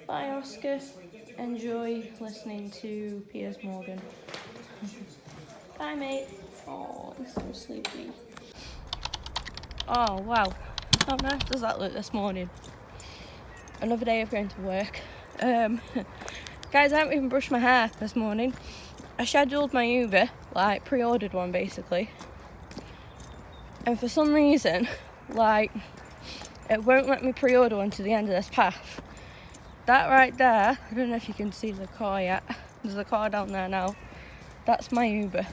Bye, Oscar. Enjoy listening to Piers Morgan. Bye, mate. Oh, he's so sleepy. Oh, wow. How nice does that look this morning? Another day of going to work. Guys, I haven't even brushed my hair this morning. I scheduled my Uber, like pre-ordered one basically. And for some reason, like, it won't let me pre-order one to the end of this path. That right there, I don't know if you can see the car yet. There's a car down there now. That's my Uber.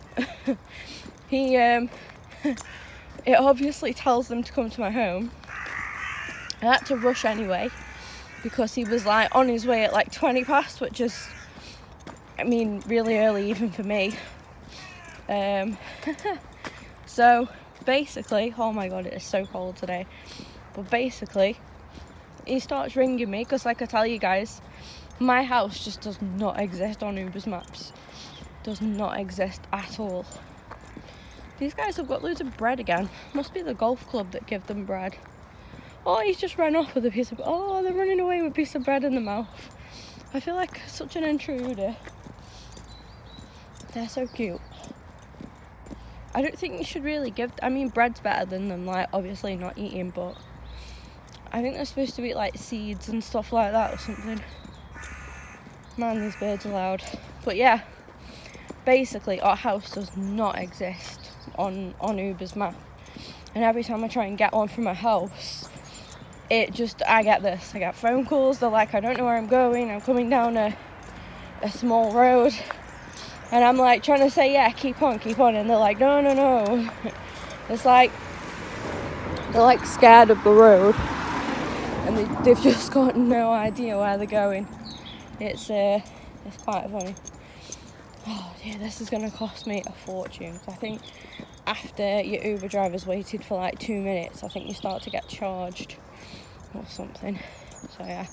It obviously tells them to come to my home. I had to rush anyway because he was like on his way at like 20 past, which is, I mean, really early even for me. So basically, oh my god, it is so cold today. But basically, he starts ringing me because, like I tell you guys, my house just does not exist on Uber's maps. Does not exist at all. These guys have got loads of bread again. Must be the golf club that give them bread. Oh, he's just ran off with a piece of... Oh, they're running away with a piece of bread in the mouth. I feel like such an intruder. They're so cute. I don't think you should really give... I mean, bread's better than them, like, obviously not eating, but... I think they're supposed to eat, like, seeds and stuff like that or something. Man, these birds are loud. But yeah, basically, our house does not exist on Uber's map. And every time I try and get one from my house, I get this. I get phone calls. They're like, I don't know where I'm going. I'm coming down a small road. And I'm like trying to say, yeah, keep on. And they're like, no. It's like, they're like scared of the road. And they've just got no idea where they're going. It's quite funny. Oh dear, this is going to cost me a fortune. I think after your Uber driver's waited for like 2 minutes, I think you start to get charged or something. So yeah,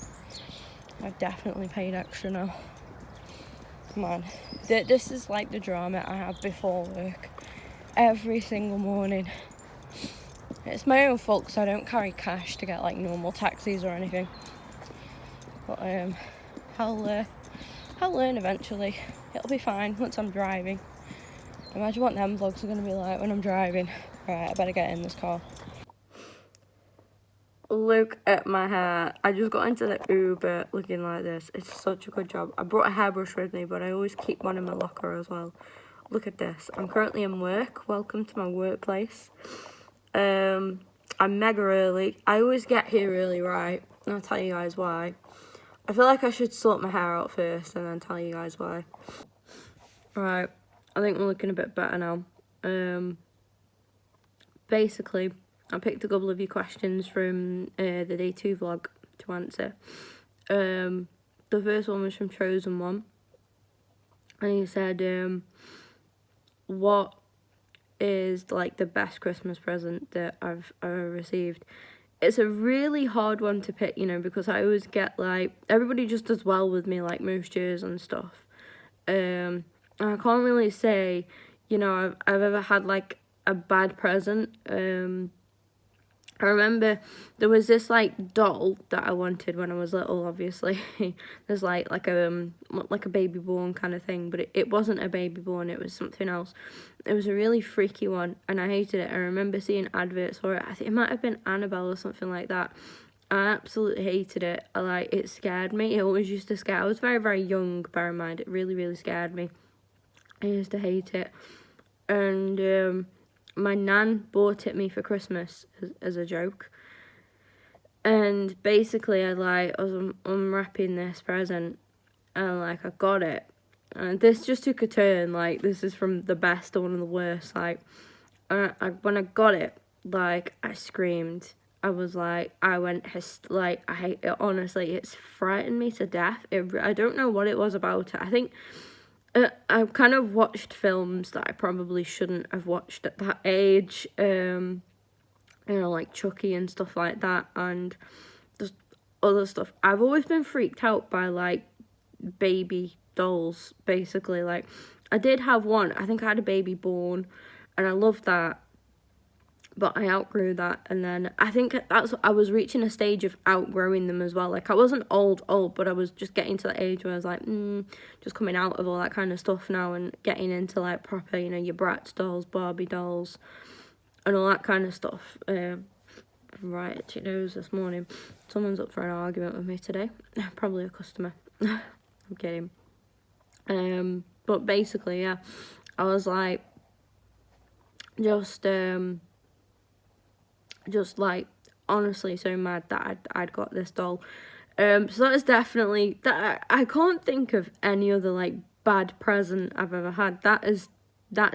I've definitely paid extra now. Man, this is like the drama I have before work. Every single morning. It's my own fault because I don't carry cash to get like normal taxis or anything. But I'll learn eventually. It'll be fine once I'm driving. Imagine what them vlogs are going to be like when I'm driving. Right, I better get in this car. Look at my hair. I just got into the Uber looking like this. It's such a good job. I brought a hairbrush with me, but I always keep one in my locker as well. Look at this. I'm currently in work. Welcome to my workplace. I'm mega early. I always get here early, right? And I'll tell you guys why. I feel like I should sort my hair out first and then tell you guys why. Right, I think we're looking a bit better now. Basically, I picked a couple of your questions from the day 2 vlog to answer. The first one was from Chosen One. And he said, what is like the best Christmas present that I've ever received? It's a really hard one to pick, you know, because I always get like, everybody just does well with me, like most years and stuff. And I can't really say, you know, I've ever had like a bad present. I remember there was this like doll that I wanted when I was little. Obviously, there's like a baby born kind of thing, but it wasn't a baby born. It was something else. It was a really freaky one, and I hated it. I remember seeing adverts for it. I think it might have been Annabelle or something like that. I absolutely hated it. It scared me. It always used to scare. I was very, very young. Bear in mind, it really, really scared me. I used to hate it, and my nan bought it me for Christmas as a joke. And basically, I was unwrapping this present, and I got it. And this just took a turn. This is from the best to one of the worst. when I got it, I screamed. I was I hate it. Honestly, it's frightened me to death. I don't know what it was about it. I think I've kind of watched films that I probably shouldn't have watched at that age. You know, like Chucky and stuff like that, and just other stuff. I've always been freaked out by baby dolls, basically. I did have one. I think I had a baby born, and I loved that. But I outgrew that, and then I think I was reaching a stage of outgrowing them as well. Like, I wasn't old, but I was just getting to that age where I was like, just coming out of all that kind of stuff now and getting into, like, proper, you know, your Bratz dolls, Barbie dolls, and all that kind of stuff. Right, itchy nose this morning. Someone's up for an argument with me today. Probably a customer. I'm kidding. But basically, yeah, I was like, just like honestly so mad that I'd got this doll. So that is definitely that. I can't think of any other like bad present I've ever had. That's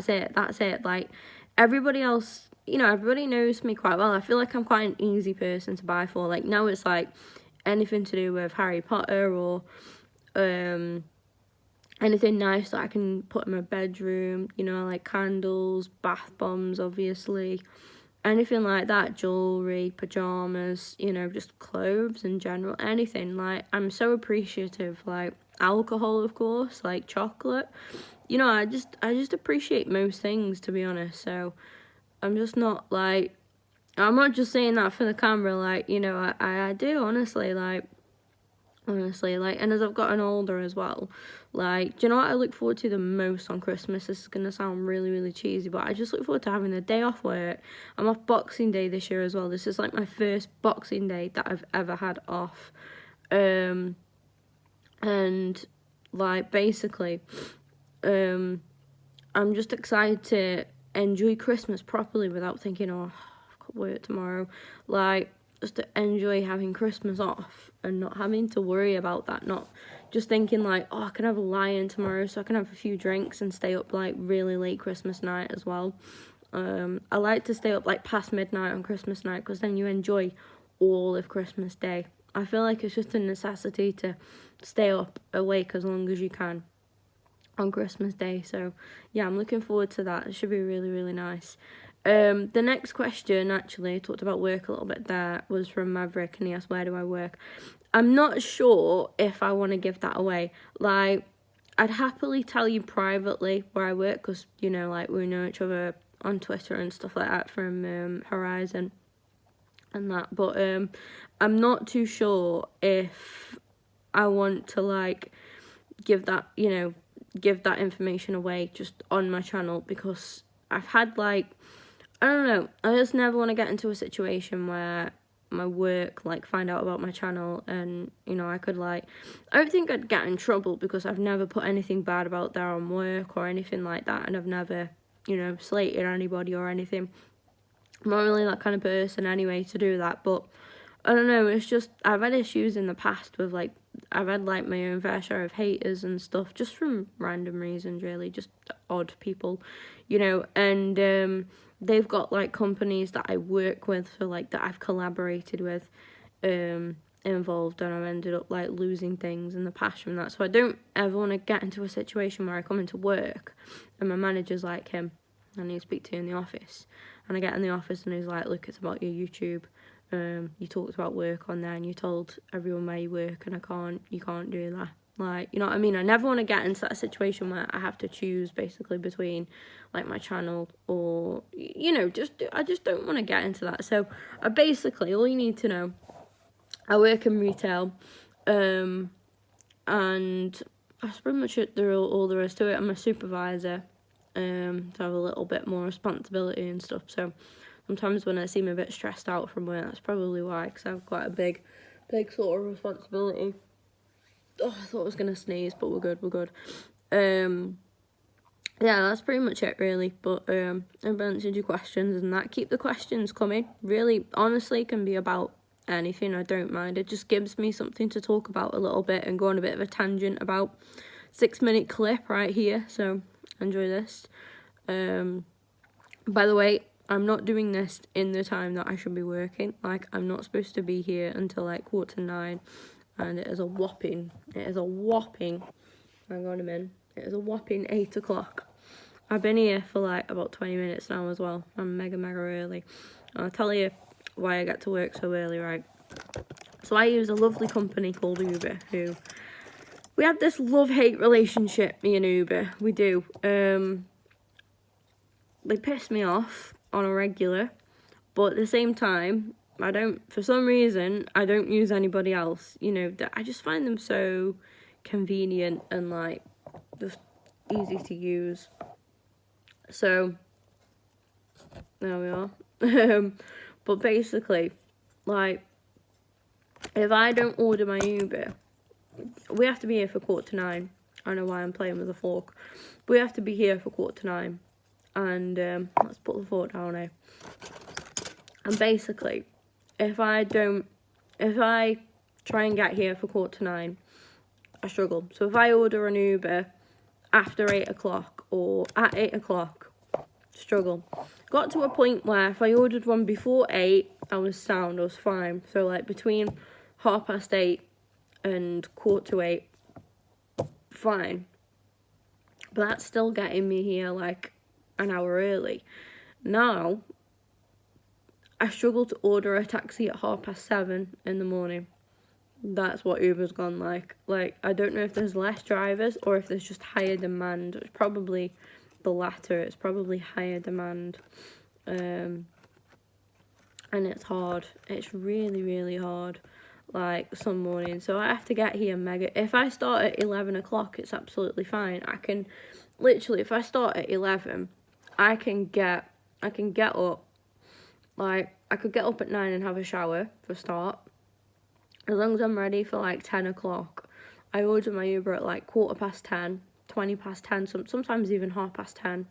it. Like, everybody else, you know, everybody knows me quite well. I feel like I'm quite an easy person to buy for. Like, now it's like anything to do with Harry Potter or anything nice that I can put in my bedroom, you know, like candles, bath bombs, obviously. Anything like that, jewellery, pyjamas, you know, just clothes in general, anything. Like, I'm so appreciative. Like, alcohol, of course, like chocolate. You know, I just appreciate most things, to be honest. So I'm just not like, I'm not just saying that for the camera. Like, you know, I do honestly, like, and as I've gotten older as well, like, do you know what I look forward to the most on Christmas? This is going to sound really, really cheesy, but I just look forward to having the day off work. I'm off Boxing Day this year as well. This is like my first Boxing Day that I've ever had off. And like, basically, I'm just excited to enjoy Christmas properly without thinking, oh, I've got work tomorrow. Like, just to enjoy having Christmas off and not having to worry about that, not just thinking like, oh, I can have a lie-in tomorrow so I can have a few drinks and stay up like really late Christmas night as well. I like to stay up like past midnight on Christmas night because then you enjoy all of Christmas Day. I feel like it's just a necessity to stay up awake as long as you can on Christmas Day. So yeah, I'm looking forward to that. It should be really, really nice. The next question, actually, I talked about work a little bit there, was from Maverick, and he asked, where do I work? I'm not sure if I want to give that away. Like, I'd happily tell you privately where I work, because, you know, like, we know each other on Twitter and stuff like that from Horizon and that, but I'm not too sure if I want to, like, give that information away just on my channel, because I've had, like, I don't know, I just never want to get into a situation where my work, like, find out about my channel and, you know, I could, like, I don't think I'd get in trouble because I've never put anything bad about there on work or anything like that, and I've never, you know, slated anybody or anything. I'm not really that kind of person anyway to do that, but I don't know, it's just, I've had issues in the past with, like, I've had, like, my own fair share of haters and stuff, just from random reasons, really, just odd people, you know, and they've got, like, companies that I work with, so, like, that I've collaborated with, involved, and I've ended up, like, losing things in the past from that, so I don't ever want to get into a situation where I come into work, and my manager's like him, I need to speak to you in the office, and I get in the office, and he's like, look, it's about your YouTube. You talked about work on there and you told everyone where you work, and you can't do that. Like, you know what I mean? I never want to get into that situation where I have to choose basically between, like, my channel or, you know, I just don't want to get into that. So basically, all you need to know, I work in retail, and that's pretty much it. All there is to it. I'm a supervisor, so I have a little bit more responsibility and stuff. So sometimes when I seem a bit stressed out from work, that's probably why, because I have quite a big sort of responsibility. Oh, I thought I was going to sneeze, but we're good. Yeah, that's pretty much it, really. But I've answered your questions and that. Keep the questions coming. Really, honestly, can be about anything. I don't mind. It just gives me something to talk about a little bit and go on a bit of a tangent about 6-minute clip right here. So enjoy this. By the way, I'm not doing this in the time that I should be working. Like, I'm not supposed to be here until like 8:45, and it is a whopping, hang on a minute, it is a whopping 8 o'clock. I've been here for like about 20 minutes now as well. I'm mega early. I'll tell you why I get to work so early, right? So I use a lovely company called Uber, who, we have this love-hate relationship, me and Uber, we do. They piss me off on a regular. But at the same time, for some reason, I don't use anybody else. You know, I just find them so convenient and like just easy to use. So there we are. But basically, like, if I don't order my Uber, we have to be here for 9:15. I don't know why I'm playing with a fork. We have to be here for 9:15. And let's put the fork down here. And basically, if I try and get here for 9:15, I struggle. So if I order an Uber after 8 o'clock or at 8 o'clock, struggle. Got to a point where if I ordered one before 8, I was sound, I was fine. So like between 8:30 and 7:45, fine. But that's still getting me here like an hour early. Now, I struggle to order a taxi at 7:30 in the morning. That's what Uber's gone like. Like, I don't know if there's less drivers or if there's just higher demand. It's probably the latter. It's probably higher demand. And it's hard. It's really, really hard. Like, some mornings. So I have to get here mega. If I start at 11 o'clock, it's absolutely fine. I can, literally, if I start at 11, I can get up. Like, I could get up at 9 and have a shower for a start. As long as I'm ready for like 10 o'clock, I order my Uber at like 10:15, 10:20, sometimes even 10:30,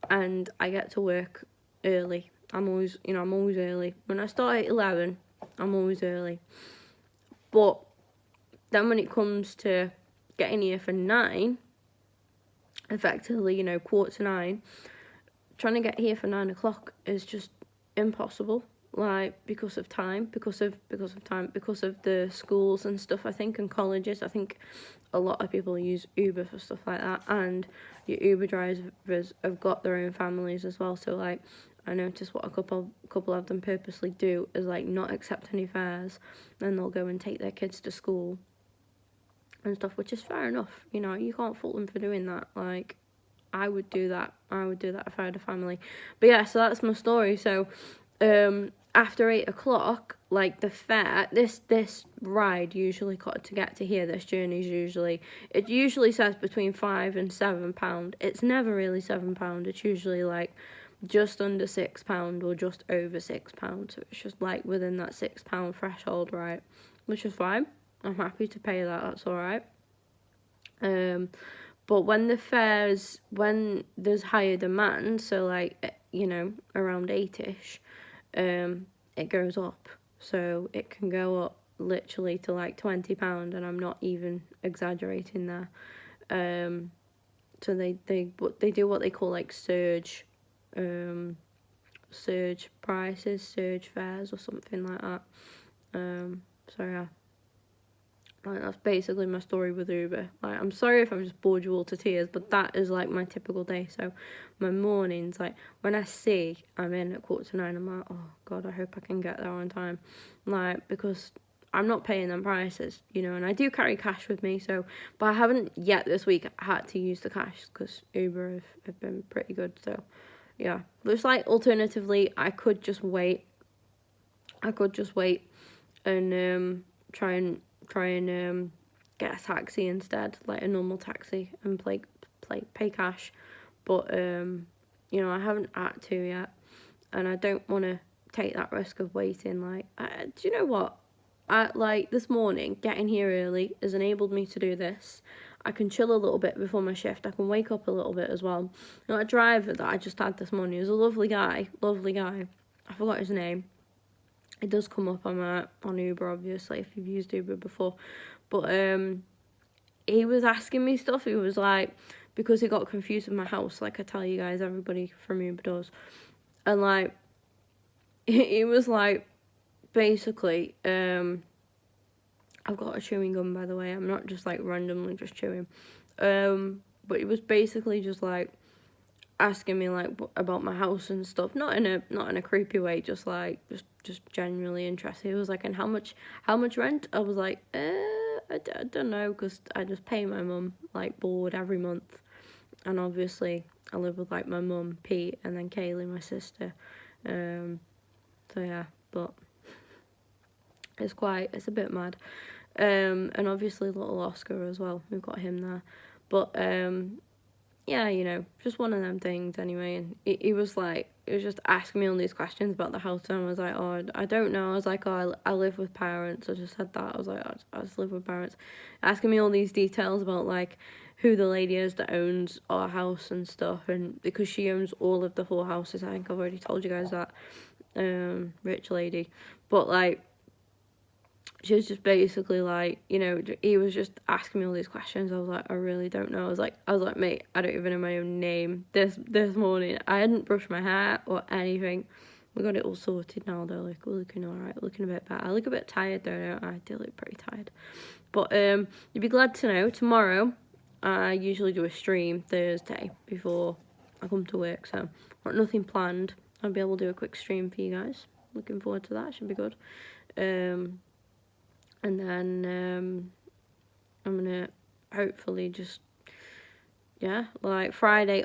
and I get to work early. I'm always early. When I start at 11, I'm always early. But then when it comes to getting here for 9, effectively, 9:15, trying to get here for 9 o'clock is just impossible. Like, because of time, because of the schools and stuff, I think, and colleges. I think a lot of people use Uber for stuff like that, and your Uber drivers have got their own families as well. So like, I noticed what a couple of them purposely do is like not accept any fares, then they'll go and take their kids to school and stuff, which is fair enough. You can't fault them for doing that. Like, I would do that if I had a family. But yeah, so that's my story. So after 8 o'clock, like, the fare, this ride usually to get to here, this journey is it usually says between £5 and £7. It's never really £7. It's usually like just under £6 or just over £6. So it's just like within that £6 threshold, right? Which is fine. I'm happy to pay that. That's all right. But when there's higher demand, so like, around 8ish, it goes up. So it can go up literally to like £20, and I'm not even exaggerating there. So they do what they call like surge prices, surge fares or something like that. So yeah. Like, that's basically my story with Uber. Like, I'm sorry if I've just bored you all to tears, but that is like my typical day. So my mornings, like, when I see I'm in at 9:15, I'm like, oh god, I hope I can get there on time. Like, because I'm not paying them prices, and I do carry cash with me. So, but I haven't yet this week had to use the cash because Uber have been pretty good. So yeah, but it's like, alternatively, I could just wait and try and get a taxi instead, like a normal taxi, and pay cash. But I haven't had to yet, and I don't want to take that risk of waiting. Like, do you know what? Like, this morning, getting here early has enabled me to do this. I can chill a little bit before my shift. I can wake up a little bit as well. A driver that I just had this morning was a lovely guy. I forgot his name. It does come up on Uber, obviously, if you've used Uber before. But he was asking me stuff. He was like, because he got confused with my house, like I tell you guys, everybody from Uber does. And like, he was like, basically, I've got a chewing gum, by the way. I'm not just like randomly just chewing. But he was basically just like asking me like about my house and stuff, not in a creepy way, just genuinely interested. He was like, and how much rent? I was like, I don't know, because I just pay my mum like board every month, and obviously I live with like my mum, Pete, and then Kaylee, my sister. So yeah, but it's a bit mad. And obviously little Oscar as well, we've got him there. But yeah, you know, just one of them things anyway. And he was just asking me all these questions about the house, and I was like, oh, I don't know. I was like, oh, I live with parents. I just said that. I was like, I just live with parents. Asking me all these details about like who the lady is that owns our house and stuff, and because she owns all of the 4 houses. I think I've already told you guys that. Rich lady, but like, she was just basically like, you know, he was just asking me all these questions. I was like, I really don't know. I was like, mate, I don't even know my own name. This morning, I hadn't brushed my hair or anything. We got it all sorted now though. Like, we're looking alright, looking a bit better. I look a bit tired though, don't I? I do look pretty tired. But you'd be glad to know, tomorrow I usually do a stream Thursday before I come to work, so got nothing planned. I'll be able to do a quick stream for you guys. Looking forward to that. Should be good. And then I'm gonna hopefully just, yeah, like Friday,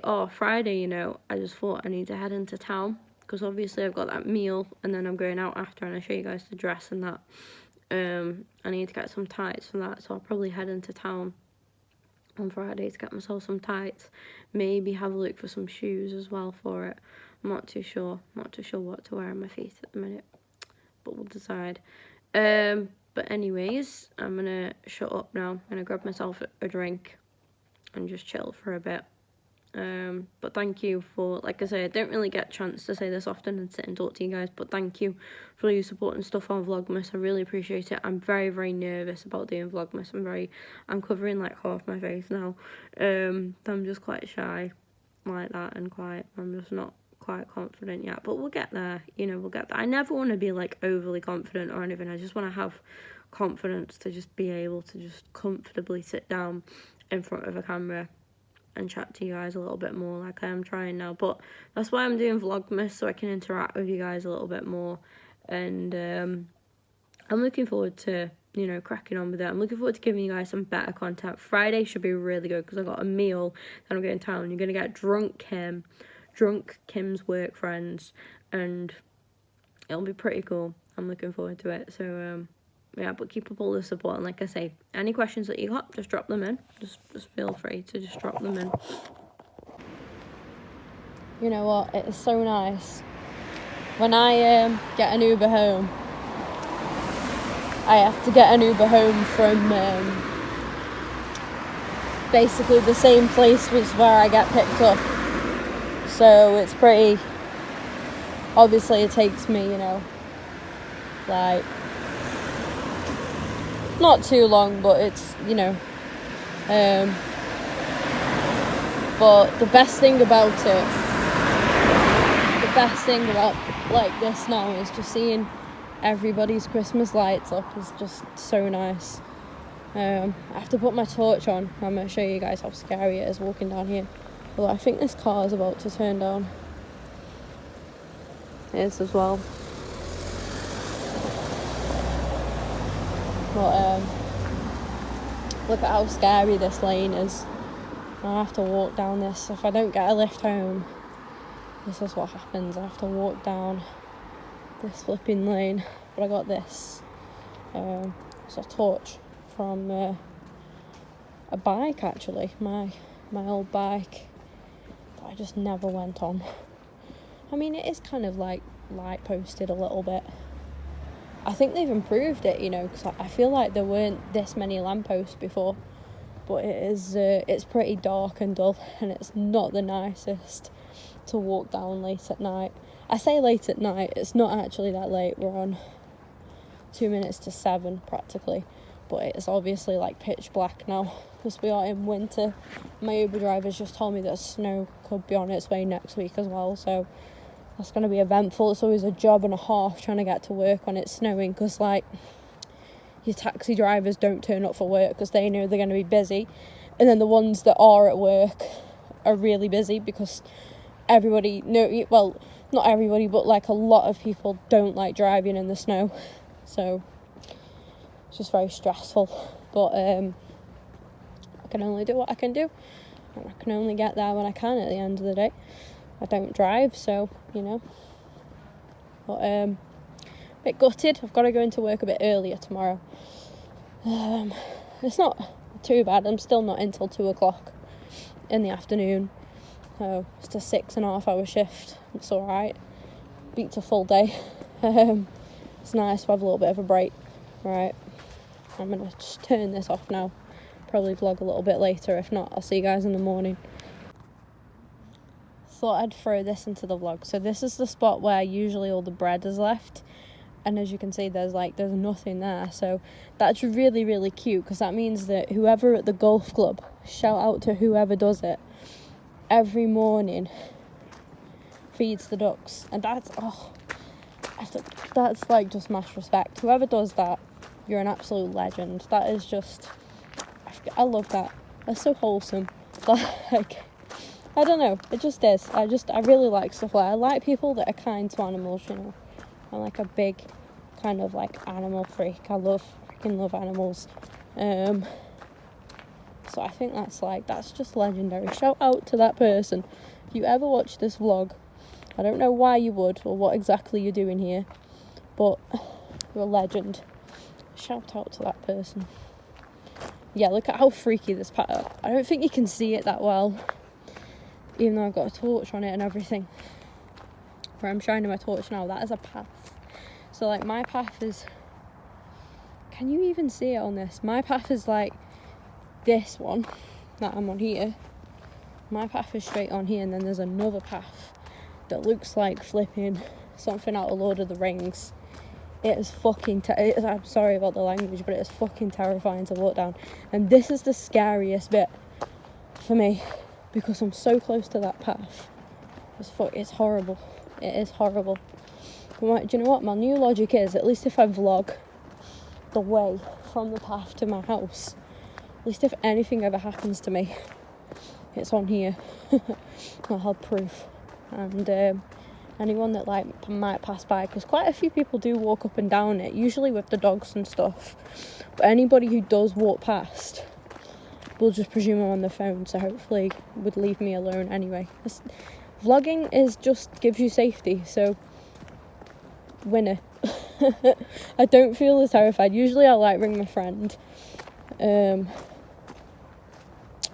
you know, I just thought I need to head into town, because obviously I've got that meal, and then I'm going out after, and I'll show you guys the dress and that. I need to get some tights for that, so I'll probably head into town on Friday to get myself some tights. Maybe have a look for some shoes as well for it. I'm not too sure what to wear on my feet at the minute, but we'll decide. But anyways, I'm gonna shut up now. I'm gonna grab myself a drink and just chill for a bit. But thank you for, like I say, I don't really get a chance to say this often and sit and talk to you guys, but thank you for your support and stuff on Vlogmas. I really appreciate it. I'm very, very nervous about doing Vlogmas. I'm covering like half my face now. I'm just quite shy like that, and I'm just not quite confident yet, but we'll get there. You know, we'll get there. I never want to be like overly confident or anything. I just want to have confidence to just be able to just comfortably sit down in front of a camera and chat to you guys a little bit more, like I am trying now. But that's why I'm doing Vlogmas, so I can interact with you guys a little bit more. And I'm looking forward to, you know, cracking on with it. I'm looking forward to giving you guys some better content. Friday should be really good, because I got a meal, then I'm going to town. You're going to get drunk Kim's work friends, and it'll be pretty cool. I'm looking forward to it. So yeah, but keep up all the support, and like I say, any questions that you got, just drop them in. Just feel free to just drop them in. You know what, it is so nice when I get an Uber home. I have to get an Uber home from basically the same place was where I get picked up. So it's pretty, obviously it takes me, you know, like, not too long, but it's, you know, but the best thing about like this now is just seeing everybody's Christmas lights up is just so nice. I have to put my torch on. I'm going to show you guys how scary it is walking down here. Although I think this car is about to turn down. It is as well. But look at how scary this lane is. I have to walk down this. If I don't get a lift home, this is what happens. I have to walk down this flipping lane. But I got this. It's a torch from a bike, actually. My old bike that I just never went on. I mean, it is kind of like light posted a little bit. I think they've improved it, you know, because I feel like there weren't this many lampposts before. But it is, it's pretty dark and dull, and it's not the nicest to walk down late at night. I say late at night, it's not actually that late. We're on 2 minutes to 7 practically, but it's obviously like pitch black now because we are in winter. My Uber driver's just told me that snow could be on its way next week as well, so that's going to be eventful. It's always a job and a half trying to get to work when it's snowing, because like your taxi drivers don't turn up for work because they know they're going to be busy, and then the ones that are at work are really busy because everybody, no, well, not everybody, but like a lot of people don't like driving in the snow, so it's just very stressful. But I can only do what I can do, and I can only get there when I can at the end of the day. I don't drive, so, you know. But bit gutted. I've got to go into work a bit earlier tomorrow. It's not too bad. I'm still not in till 2 o'clock in the afternoon. So it's a 6.5 hour shift. It's alright. Beats a full day. It's nice to have a little bit of a break. Right, I'm going to just turn this off now. Probably vlog a little bit later. If not, I'll see you guys in the morning. Thought I'd throw this into the vlog. So this is the spot where usually all the bread is left, and as you can see there's nothing there. So that's really, really cute, because that means that whoever at the golf club, shout out to whoever does it, every morning feeds the ducks. And that's like just mass respect. Whoever does that, you're an absolute legend. That is just, I love that. That's so wholesome. Like, I don't know, it just is. I really like stuff like that. I like people that are kind to animals, you know. I'm like a big kind of like animal freak. I freaking love animals. So I think that's just legendary. Shout out to that person. If you ever watch this vlog, I don't know why you would or what exactly you're doing here, but you're a legend. Shout out to that person. Yeah, look at how freaky this path. I don't think you can see it that well, even though I've got a torch on it and everything. Where I'm shining my torch now, that is a path. So like my path is, can you even see it on this? My path is like this one that I'm on here. My path is straight on here, and then there's another path that looks like flipping something out of Lord of the Rings. It is fucking I'm sorry about the language, but it is fucking terrifying to walk down. And this is the scariest bit for me, because I'm so close to that path. It's horrible. It is horrible. But do you know what? My new logic is, at least if I vlog the way from the path to my house, at least if anything ever happens to me, it's on here. I'll have proof. And anyone that like might pass by, because quite a few people do walk up and down it, usually with the dogs and stuff, but anybody who does walk past will just presume I'm on the phone, so hopefully would leave me alone anyway. Vlogging gives you safety, so winner. I don't feel as terrified. Usually I like ring my friend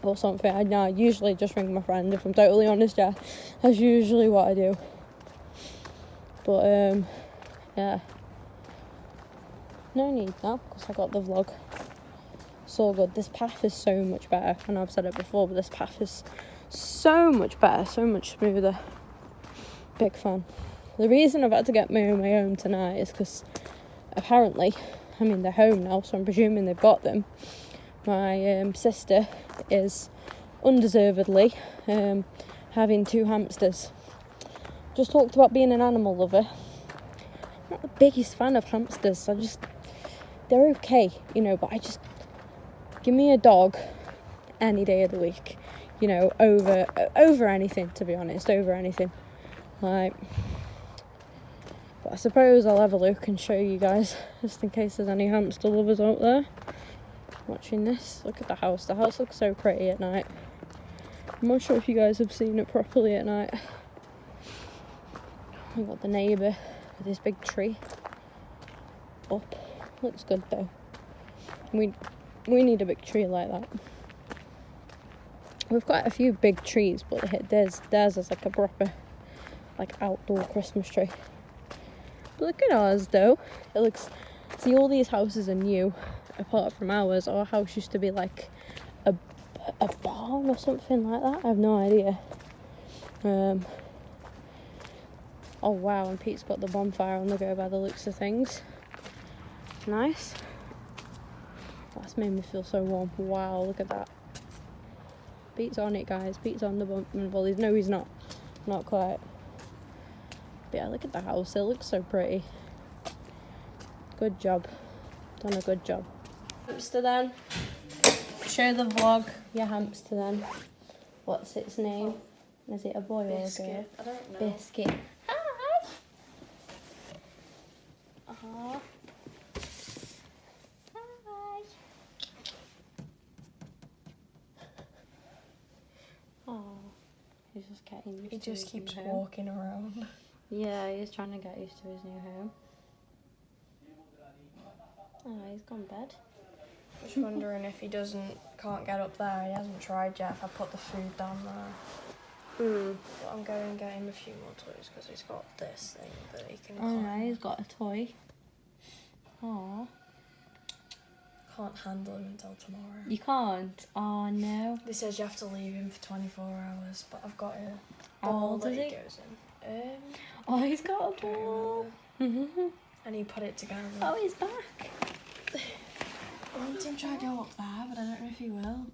or something. I usually just ring my friend, if I'm totally honest. Yeah, that's usually what I do. But yeah, no need now, because I got the vlog. So good. This path is so much better. I know I've said it before, but this path is so much better, so much smoother. Big fan. The reason I've had to get my own tonight is because apparently, I mean, they're home now, so I'm presuming they've got them. My sister is undeservedly having 2 hamsters. Just talked about being an animal lover. I'm not the biggest fan of hamsters. They're okay, you know, but give me a dog any day of the week, you know, over anything, to be honest, over anything. Like, but I suppose I'll have a look and show you guys, just in case there's any hamster lovers out there watching this. Look at the house. The house looks so pretty at night. I'm not sure if you guys have seen it properly at night. We've got the neighbour with his big tree up. Looks good though. We need a big tree like that. We've got a few big trees, but theirs is like a proper like outdoor Christmas tree. But look at ours though. See, all these houses are new apart from ours. Our house used to be like a barn or something like that. I have no idea. Oh wow, and Pete's got the bonfire on the go by the looks of things. Nice. That's made me feel so warm. Wow, look at that. Pete's on it, guys. Pete's on the bonfire. Well, he's not. Not quite. But yeah, look at the house. It looks so pretty. Good job. Done a good job. Hamster then. Show the vlog your hamster then. What's its name? Is it a boy Biscuit. or a girl? I don't know. Biscuit. Hi. Aww. Hi. Oh, he's just getting used to He just his new keeps home. walking around. Yeah, he's trying to get used to his new home. Oh, he's gone bed. Just wondering if he can't get up there. He hasn't tried yet. If I put the food down there. But I'm going to get him a few more toys because he's got this thing that he can climb. Oh no, he's got a toy. Oh. Can't handle him until tomorrow. You can't? Oh no. They says you have to leave him for 24 hours, but I've got a How ball old that is he he? goes in. Oh, he's got a I don't ball. remember. And he put it together. Oh, he's back. I want him to try to go up there, but I don't know if he will.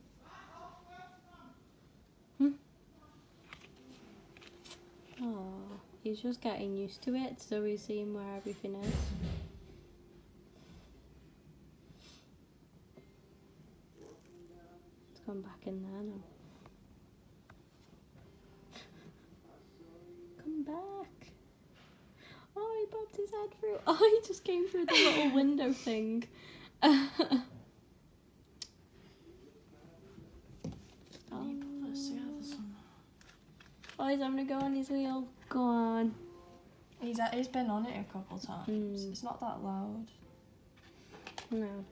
Oh, he's just getting used to it, so he's seeing where everything is. It's gone back in there now. Come back. Oh, he popped his head through. Oh, he just came through the little window thing. I need to put this together somehow. Oh, he's having a go on his wheel. Go on. He's been on it a couple times. It's not that loud. No.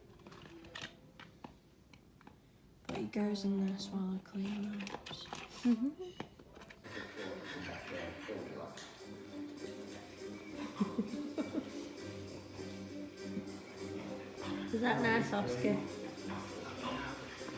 But he goes in this while I clean those. Is that nice, Oscar?